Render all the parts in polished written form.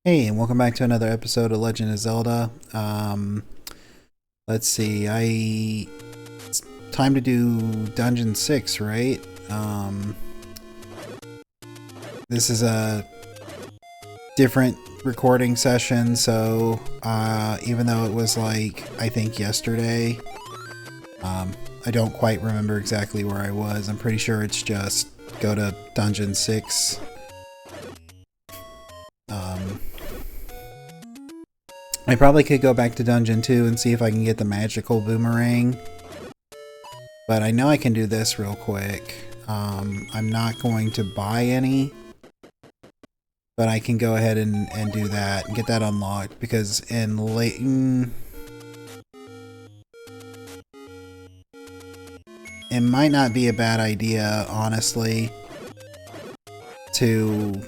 Hey, and welcome back to another episode of Legend of Zelda. Let's see, it's time to do Dungeon 6, right? This is a different recording session, so even though it was like, I think yesterday, I don't quite remember exactly where I was. I'm pretty sure it's just go to Dungeon 6. I probably could go back to Dungeon 2 and see if I can get the magical boomerang. But I know I can do this real quick. I'm not going to buy any. But I can go ahead and do that and get that unlocked. Because in Layton, it might not be a bad idea, honestly, to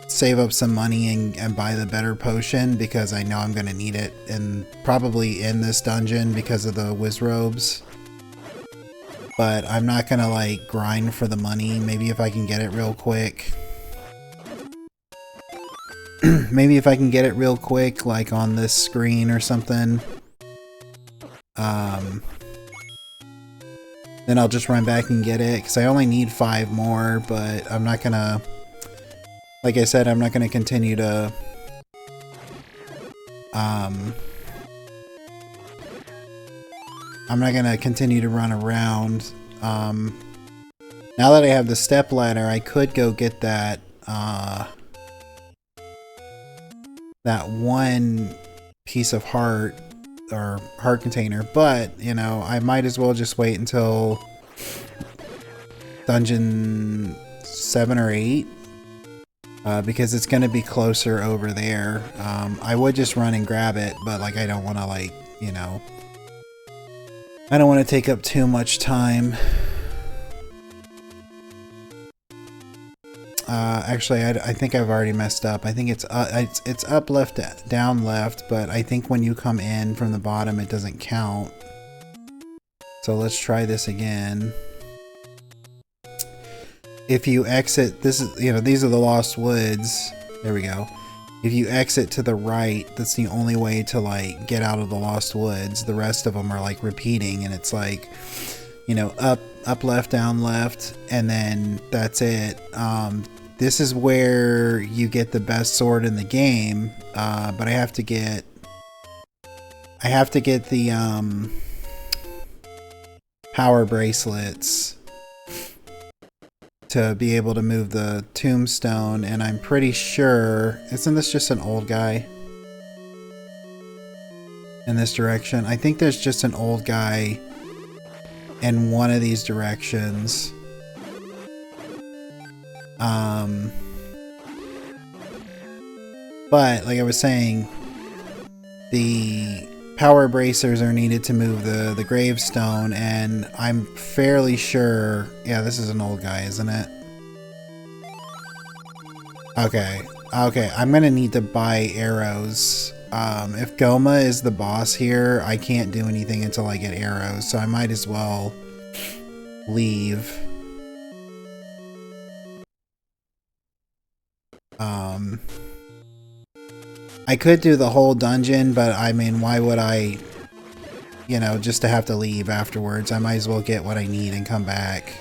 save up some money and buy the better potion, because I know I'm going to need it, and probably in this dungeon because of the Wizrobes. But I'm not going to like grind for the money. Maybe if I can get it real quick. Maybe if I can get it real quick, like on this screen or something. Then I'll just run back and get it, because I only need 5 more, but I'm not going to... Like I said, I'm not going to continue to I'm not going to continue to run around. Now that I have the step ladder, I could go get that that one piece of heart or heart container, but you know, I might as well just wait until dungeon 7 or 8. Because it's going to be closer over there. I would just run and grab it, but like I don't want to, like, you know, I don't want to take up too much time. Actually, I think I've already messed up. I think it's up left, down left, but I think when you come in from the bottom, it doesn't count. So let's try this again. If you exit, this is, you know, these are the Lost Woods. There we go. If you exit to the right, that's the only way to like get out of the Lost Woods. The rest of them are like repeating, and it's like, you know, up, left, down, left, and then that's it. This is where you get the best sword in the game, but I have to get the power bracelets to be able to move the tombstone, and I'm pretty sure, isn't this just an old guy in this direction? I think there's just an old guy in one of these directions. But like I was saying, the power bracers are needed to move the gravestone, and I'm fairly sure... Yeah, this is an old guy, isn't it? Okay. Okay, I'm gonna need to buy arrows. If Goma is the boss here, I can't do anything until I get arrows, so I might as well leave. I could do the whole dungeon, but I mean, why would I, you know, just to have to leave afterwards? I might as well get what I need and come back.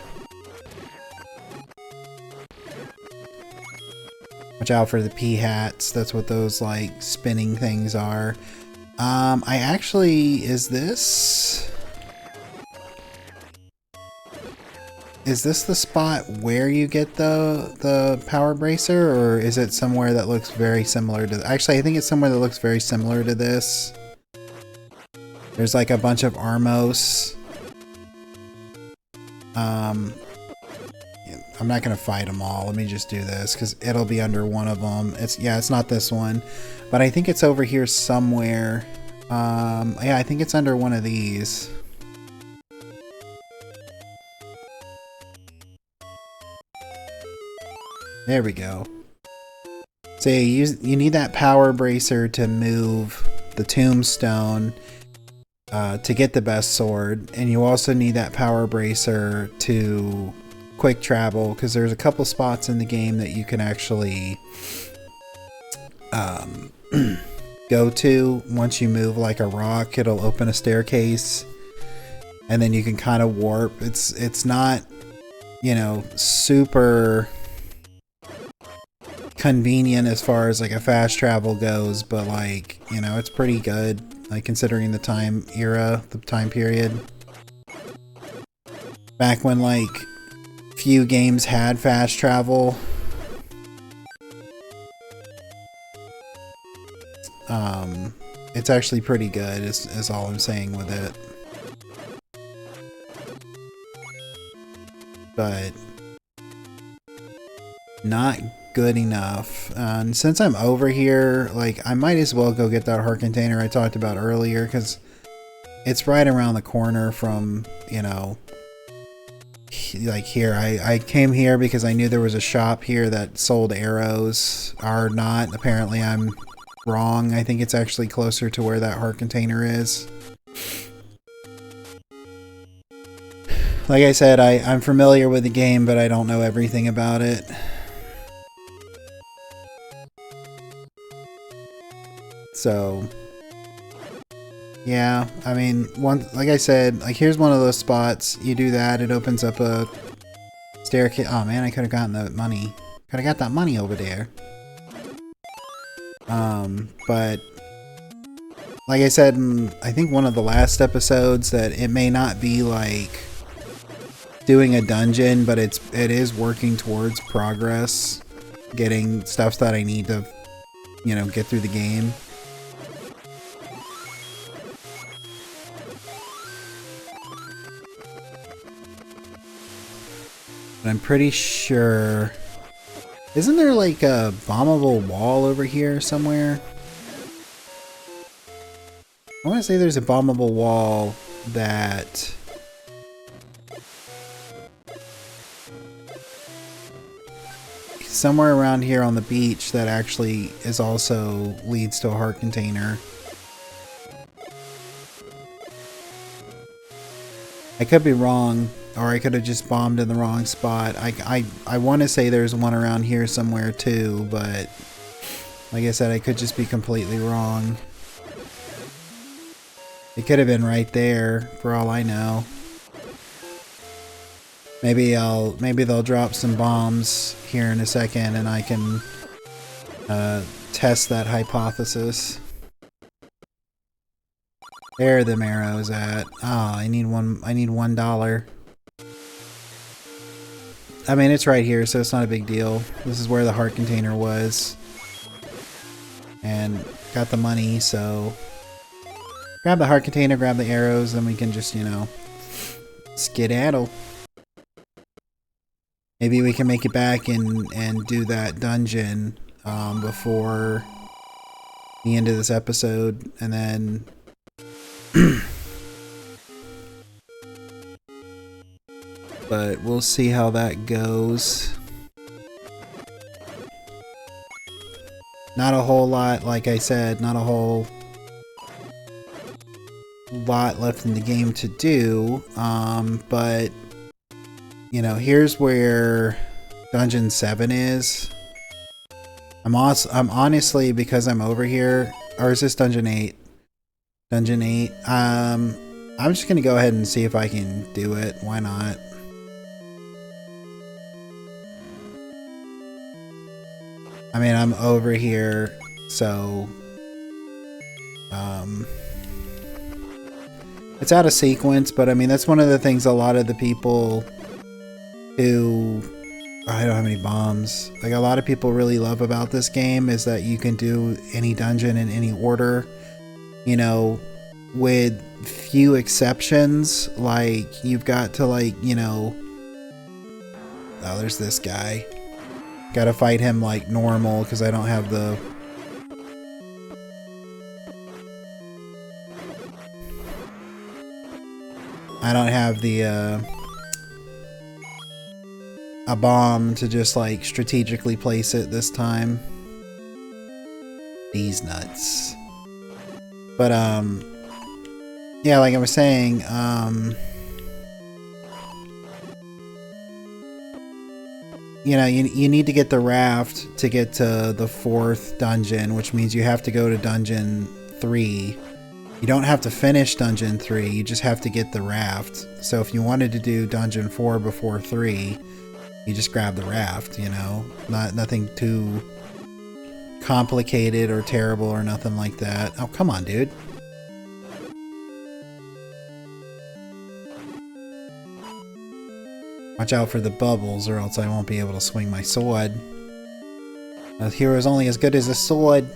Watch out for the pea hats. That's what those, like, spinning things are. I actually... Is this the spot where you get the power bracer, or is it somewhere that looks very similar to... Actually, I think it's somewhere that looks very similar to this. There's like a bunch of Armos. I'm not gonna fight them all. Let me just do this, because it'll be under one of them. It's not this one, but I think it's over here somewhere. Yeah, I think it's under one of these. There we go. So you need that power bracer to move the tombstone to get the best sword, and you also need that power bracer to quick travel, because there's a couple spots in the game that you can actually um, go to. Once you move like a rock, it'll open a staircase, and then you can kind of warp. It's not, you know, super convenient as far as like a fast travel goes, but like, you know, it's pretty good, like considering the time period. Back when like few games had fast travel. It's actually pretty good is all I'm saying with it. But not good enough. And since I'm over here, like, I might as well go get that heart container I talked about earlier, because it's right around the corner from, you know, like here. I came here because I knew there was a shop here that sold arrows. Or not. Apparently I'm wrong. I think it's actually closer to where that heart container is. Like I said, I'm familiar with the game, but I don't know everything about it. So, yeah, I mean, like I said, like here's one of those spots. You do that, it opens up a staircase. Oh man, I could have gotten that money. Could have got that money over there. But like I said in, I think one of the last episodes, that it may not be like doing a dungeon, but it is working towards progress, getting stuff that I need to, you know, get through the game. But I'm pretty sure... Isn't there like a bombable wall over here somewhere? I want to say there's a bombable wall that... somewhere around here on the beach that actually is also leads to a heart container. I could be wrong, or I could have just bombed in the wrong spot. I want to say there's one around here somewhere too, but like I said, I could just be completely wrong. It could have been right there, for all I know. Maybe they'll drop some bombs here in a second, and I can test that hypothesis. There are them arrows at. Oh, I need $1. I mean, it's right here, so it's not a big deal. This is where the heart container was. And got the money, so... grab the heart container, grab the arrows, and we can just, you know, skedaddle. Maybe we can make it back and do that dungeon before the end of this episode, and then... but we'll see how that goes. Not a whole lot, like I said, not a whole lot left in the game to do, but you know, here's where Dungeon 7 is. I'm honestly, because I'm over here, or is this Dungeon 8? Dungeon 8. I'm just gonna go ahead and see if I can do it. Why not? I mean, I'm over here, so it's out of sequence, but I mean, that's one of the things a lot of the people who... I don't have any bombs. Like, a lot of people really love about this game is that you can do any dungeon in any order. You know, with few exceptions, like, you've got to, like, you know... Oh, there's this guy. Gotta fight him, like, normal, because I don't have the... a bomb to just, like, strategically place it this time. These nuts. But, yeah, like I was saying, you know, you need to get the raft to get to the 4th dungeon, which means you have to go to dungeon 3. You don't have to finish dungeon 3, you just have to get the raft. So if you wanted to do dungeon 4 before 3, you just grab the raft, you know? Nothing too complicated or terrible or nothing like that. Oh, come on, dude. Watch out for the bubbles or else I won't be able to swing my sword. A hero is only as good as a sword.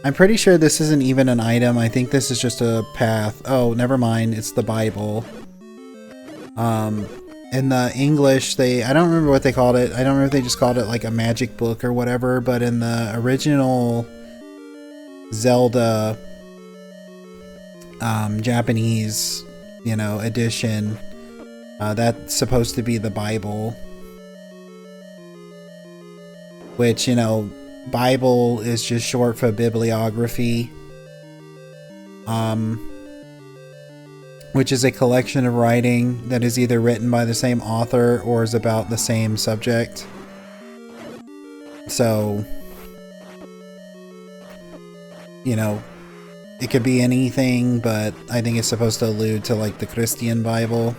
I'm pretty sure this isn't even an item. I think this is just a path. Oh, never mind. It's the Bible. In the English, I don't remember what they called it. I don't remember if they just called it like a magic book or whatever, but in the original Zelda Japanese, you know, edition, that's supposed to be the Bible. Which, you know, Bible is just short for bibliography. Which is a collection of writing that is either written by the same author or is about the same subject. So, you know, it could be anything, but I think it's supposed to allude to like the Christian Bible.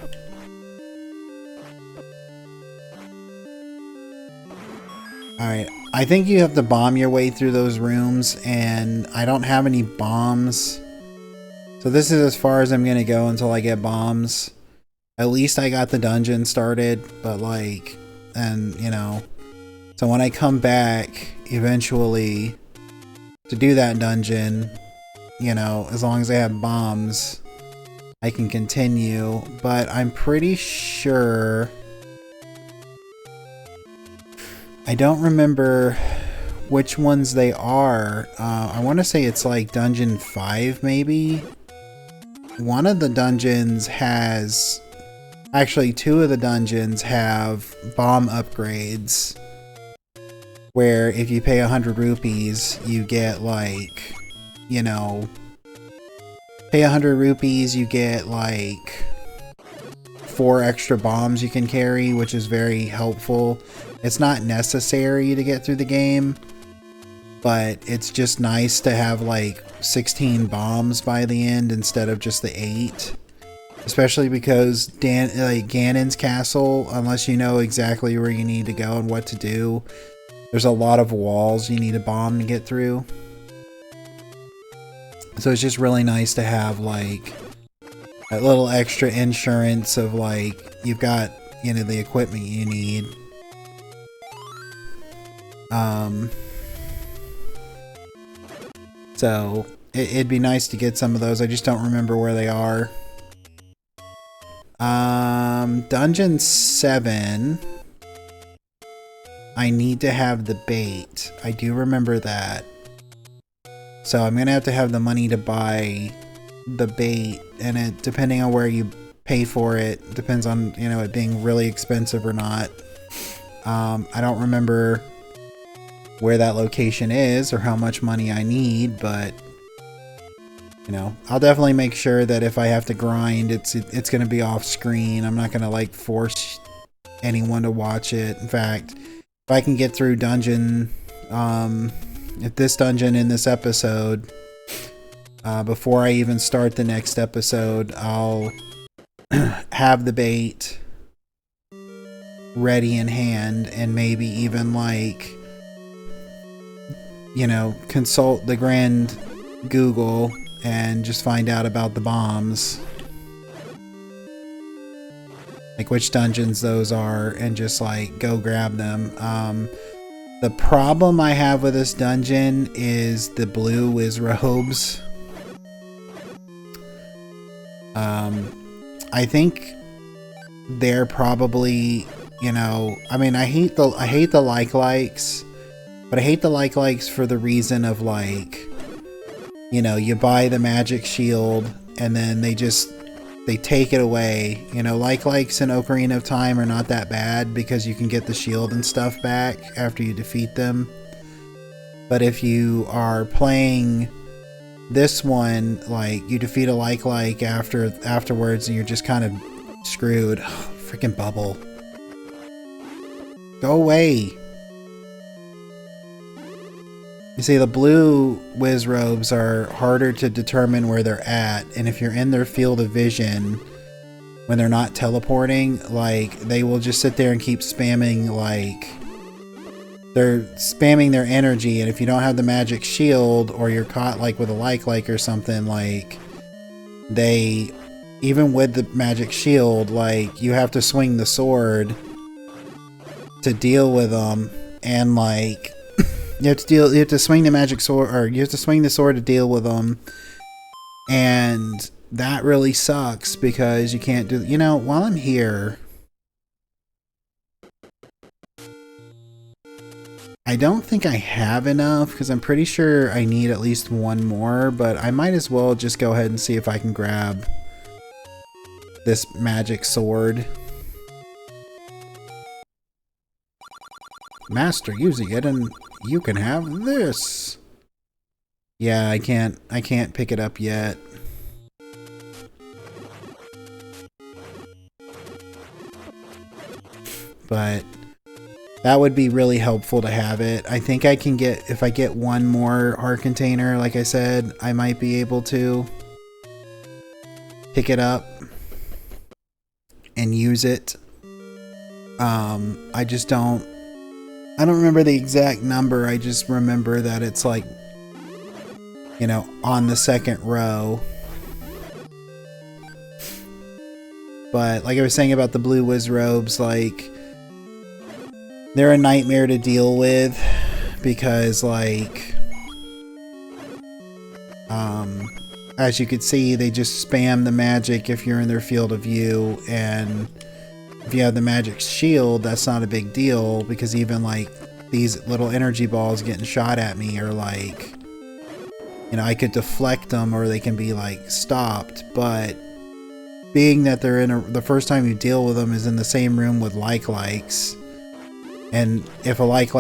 Alright, I think you have to bomb your way through those rooms, and I don't have any bombs. So this is as far as I'm going to go until I get bombs. At least I got the dungeon started, but like, and you know, so when I come back eventually to do that dungeon, you know, as long as I have bombs, I can continue. But I'm pretty sure, I don't remember which ones they are. I want to say it's like dungeon 5 maybe. One of the dungeons has, actually 2 of the dungeons have bomb upgrades, where if you pay 100 rupees, you get like, you know, pay 100 rupees, you get like 4 extra bombs you can carry, which is very helpful. It's not necessary to get through the game, but it's just nice to have like 16 bombs by the end instead of just the 8. Especially because Ganon's castle, unless you know exactly where you need to go and what to do, there's a lot of walls you need a bomb to get through. So it's just really nice to have like that little extra insurance of like you've got, you know, the equipment you need. So it'd be nice to get some of those. I just don't remember where they are. Dungeon 7. I need to have the bait. I do remember that. So I'm gonna have to have the money to buy the bait, and it, depending on where you pay for it, depends on, you know, it being really expensive or not. I don't remember where that location is or how much money I need, but you know, I'll definitely make sure that if I have to grind, it's gonna be off screen. I'm not gonna like force anyone to watch it. In fact, if I can get through dungeon, if this dungeon in this episode, before I even start the next episode, I'll have the bait ready in hand, and maybe even like, you know, consult the grand Google and just find out about the bombs, like which dungeons those are, and just like go grab them. The problem I have with this dungeon is the blue wizrobes. I think they're probably, you know, I mean, I hate the likes, but I hate the likes for the reason of like, you know, you buy the magic shield and then they take it away. You know, likes in Ocarina of Time are not that bad because you can get the shield and stuff back after you defeat them. But if you are playing This one, like, you defeat a like afterwards and you're just kind of screwed. Freaking bubble. Go away. You see, the blue whiz robes are harder to determine where they're at, and if you're in their field of vision when they're not teleporting, like, they will just sit there and keep spamming, like, they're spamming their energy, and if you don't have the magic shield, or you're caught, like, with a like or something, like, they, even with the magic shield, like, you have to swing the sword to deal with them, and, like, you have to swing the magic sword, or you have to swing the sword to deal with them, and that really sucks because you can't do, you know, while I'm here, I don't think I have enough because I'm pretty sure I need at least one more, but I might as well just go ahead and see if I can grab this magic sword. Master using it, and you can have this. Yeah, I can't pick it up yet. But that would be really helpful to have it. I think I can get, if I get one more heart container, like I said, I might be able to pick it up and use it. I don't remember the exact number. I just remember that it's like, you know, on the second row. But like I was saying about the blue whiz robes, like, they're a nightmare to deal with because, like, as you could see, they just spam the magic if you're in their field of view, and if you have the magic shield, that's not a big deal because even, like, these little energy balls getting shot at me are, like, you know, I could deflect them or they can be, like, stopped, but being that they're in the first time you deal with them is in the same room with likes, and if a like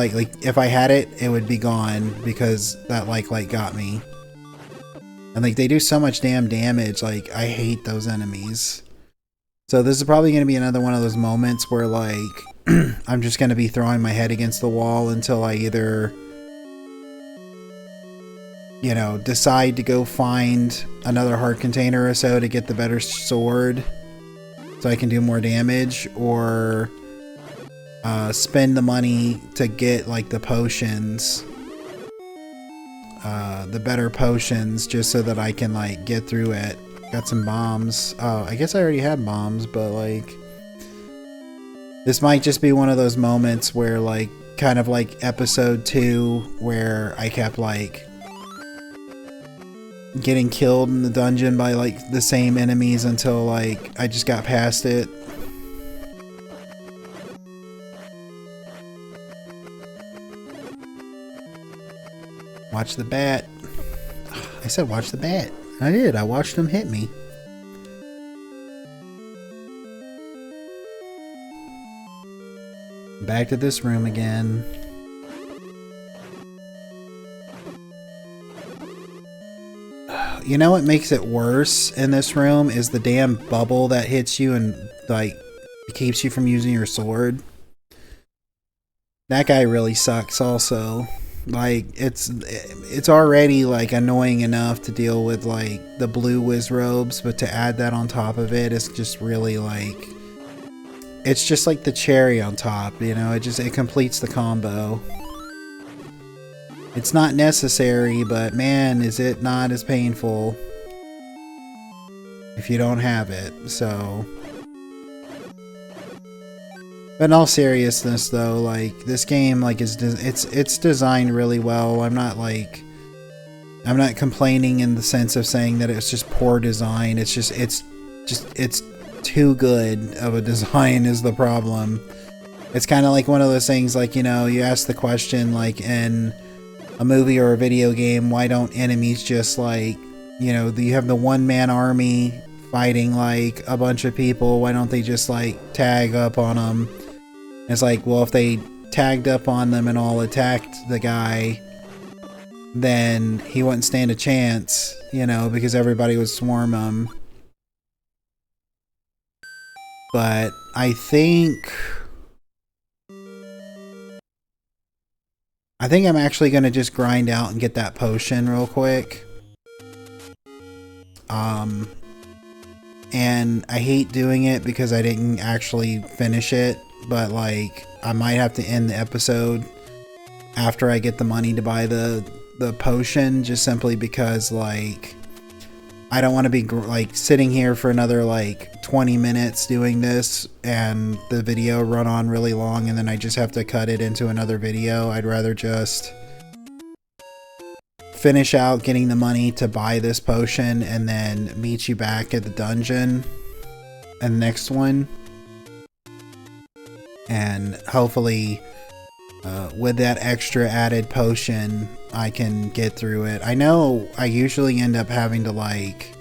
if I had it, it would be gone because that like got me. And, like, they do so much damn damage, like, I hate those enemies. So this is probably going to be another one of those moments where, like, I'm just going to be throwing my head against the wall until I either, you know, decide to go find another heart container or so to get the better sword so I can do more damage, or spend the money to get, like, the potions, the better potions, just so that I can, like, get through it. Got some bombs. Oh, I guess I already had bombs, but, like, this might just be one of those moments where, like, kind of like episode 2, where I kept, like, getting killed in the dungeon by, like, the same enemies until, like, I just got past it. Watch the bat. I said watch the bat. I did. I watched him hit me. Back to this room again. You know what makes it worse in this room is the damn bubble that hits you and, like, keeps you from using your sword. That guy really sucks also. Like, it's already, like, annoying enough to deal with, like, the blue whiz robes, but to add that on top of it is just really, like, it's just like the cherry on top, you know? It completes the combo. It's not necessary, but man, is it not as painful if you don't have it, so. But in all seriousness, though, like, this game, like, it's designed really well. I'm not complaining in the sense of saying that it's just poor design. It's too good of a design is the problem. It's kind of like one of those things, like, you know, you ask the question, like, in a movie or a video game, why don't enemies just, like, you know, you have the one-man army fighting, like, a bunch of people, why don't they just, like, tag up on them? It's like, well, if they tagged up on them and all attacked the guy, then he wouldn't stand a chance, you know, because everybody would swarm him. But I think I'm actually going to just grind out and get that potion real quick. And I hate doing it because I didn't actually finish it, but like I might have to end the episode after I get the money to buy the potion, just simply because like I don't want to be like sitting here for another like 20 minutes doing this and the video run on really long and then I just have to cut it into another video. I'd rather just finish out getting the money to buy this potion and then meet you back at the dungeon and next one. And hopefully with that extra added potion I can get through it. I know I usually end up having to like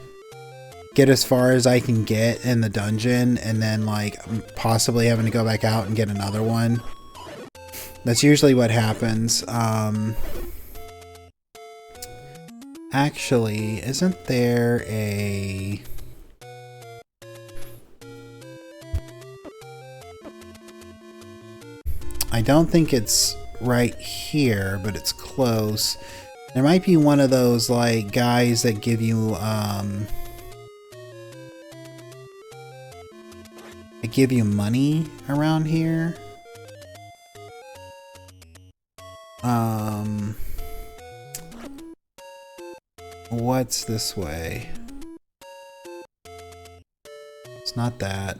get as far as I can get in the dungeon and then like possibly having to go back out and get another one. That's usually what happens. Actually, isn't there a... I don't think it's right here, but it's close. There might be one of those like guys that give you money around here. What's this way? It's not that.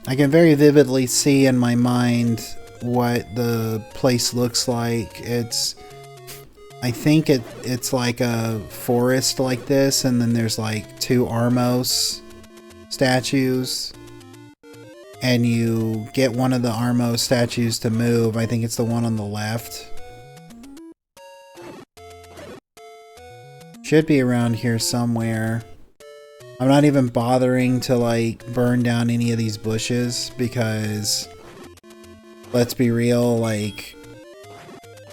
I can very vividly see in my mind what the place looks like. I think it's like a forest like this, and then there's like 2 Armos statues. And you get one of the Armos statues to move. I think it's the one on the left. Should be around here somewhere. I'm not even bothering to like burn down any of these bushes because let's be real, like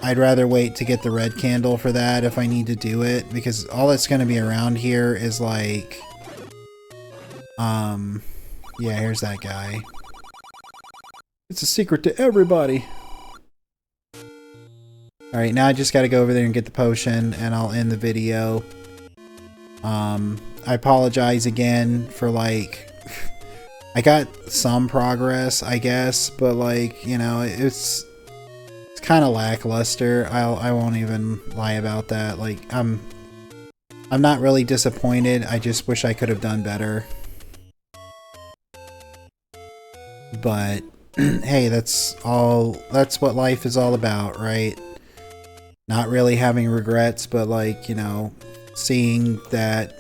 I'd rather wait to get the red candle for that if I need to do it, because all that's going to be around here is like yeah, here's that guy. It's a secret to everybody. Alright, now I just gotta go over there and get the potion, and I'll end the video. I apologize again for, like... I got some progress, I guess, but, like, you know, it's kind of lackluster. I won't even lie about that. Like, I'm not really disappointed. I just wish I could have done better. But, hey, that's what life is all about, right? Not really having regrets, but like, you know, seeing that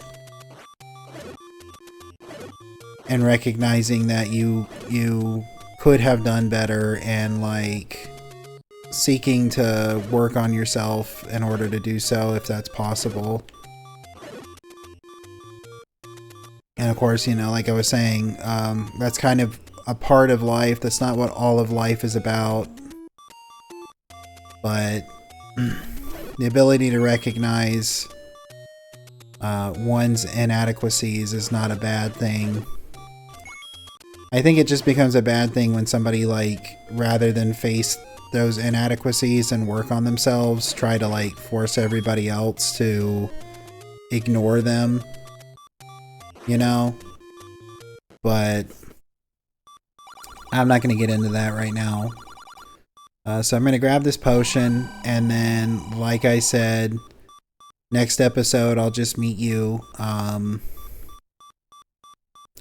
and recognizing that you could have done better, and like seeking to work on yourself in order to do so if that's possible. And of course, you know, like I was saying, that's kind of a part of life. That's not what all of life is about. But the ability to recognize one's inadequacies is not a bad thing. I think it just becomes a bad thing when somebody, like, rather than face those inadequacies and work on themselves, try to, like, force everybody else to ignore them. You know? But I'm not going to get into that right now. So I'm going to grab this potion, and then, like I said, next episode I'll just meet you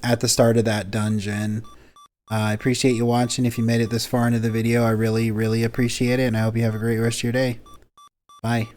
at the start of that dungeon. I appreciate you watching. If you made it this far into the video, I really, really appreciate it, and I hope you have a great rest of your day. Bye.